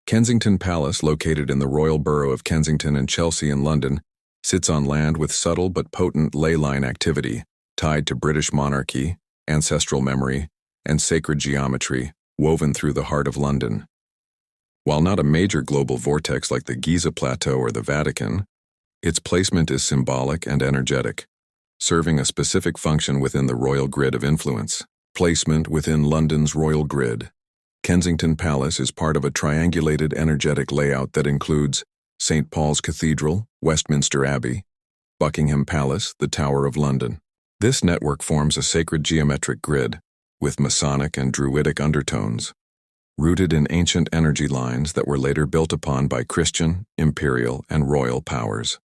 Kensington Palace, located in the royal borough of Kensington and Chelsea in London, sits on land with subtle but potent ley line activity, tied to British monarchy, ancestral memory, and sacred geometry, woven through the heart of London. While not a major global vortex like the Giza Plateau or the Vatican, its placement is symbolic and energetic, serving a specific function within the royal grid of influence. Placement within London's royal grid. Kensington Palace is part of a triangulated energetic layout that includes St. Paul's Cathedral, Westminster Abbey, Buckingham Palace, the Tower of London. This network forms a sacred geometric grid, with Masonic and Druidic undertones, rooted in ancient energy lines that were later built upon by Christian, imperial, and royal powers.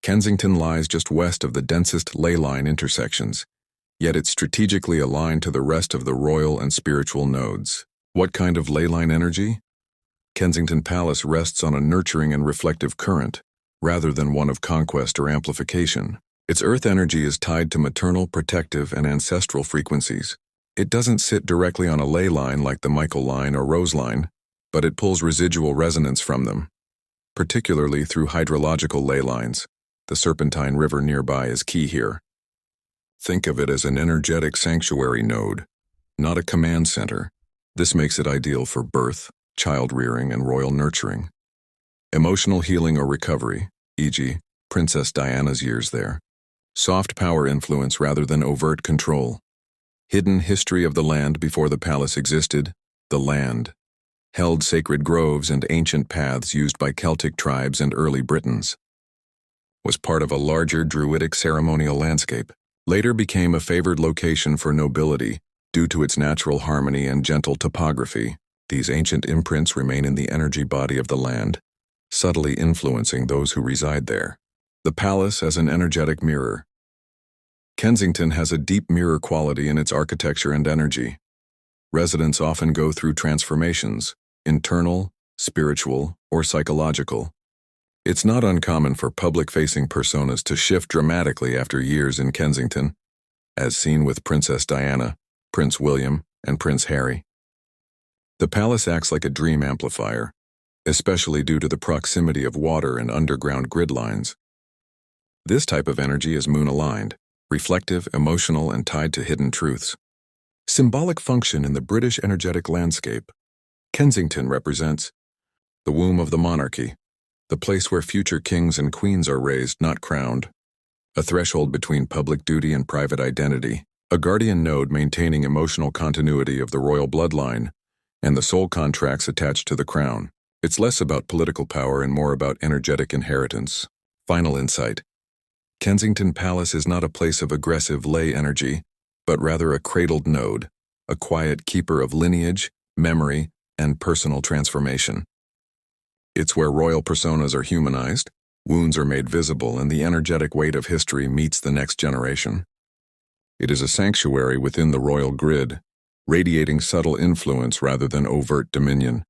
Kensington lies just west of the densest ley line intersections, yet it's strategically aligned to the rest of the royal and spiritual nodes. What kind of ley line energy? Kensington Palace rests on a nurturing and reflective current, rather than one of conquest or amplification. Its earth energy is tied to maternal, protective, and ancestral frequencies. It doesn't sit directly on a ley line like the Michael line or Rose line, but it pulls residual resonance from them, particularly through hydrological ley lines. The Serpentine River nearby is key here. Think of it as an energetic sanctuary node, not a command center. This makes it ideal for birth, child rearing, and royal nurturing. Emotional healing or recovery, e.g., Princess Diana's years there. Soft power influence rather than overt control. Hidden history of the land before the palace existed. The land held sacred groves and ancient paths used by Celtic tribes and early Britons. Was part of a larger Druidic ceremonial landscape. Later became a favored location for nobility due to its natural harmony and gentle topography. These ancient imprints remain in the energy body of the land, subtly influencing those who reside there. The palace as an energetic mirror. Kensington has a deep mirror quality in its architecture and energy. Residents often go through transformations, internal, spiritual, or psychological. It's not uncommon for public-facing personas to shift dramatically after years in Kensington, as seen with Princess Diana, Prince William, and Prince Harry. The palace acts like a dream amplifier, especially due to the proximity of water and underground grid lines. This type of energy is moon-aligned, reflective, emotional, and tied to hidden truths. Symbolic function in the British energetic landscape. Kensington represents the womb of the monarchy, the place where future kings and queens are raised, not crowned, a threshold between public duty and private identity, a guardian node maintaining emotional continuity of the royal bloodline, and the soul contracts attached to the crown. It's less about political power and more about energetic inheritance. Final insight. Kensington Palace is not a place of aggressive lay energy, but rather a cradled node, a quiet keeper of lineage, memory, and personal transformation. It's where royal personas are humanized, wounds are made visible, and the energetic weight of history meets the next generation. It is a sanctuary within the royal grid, radiating subtle influence rather than overt dominion.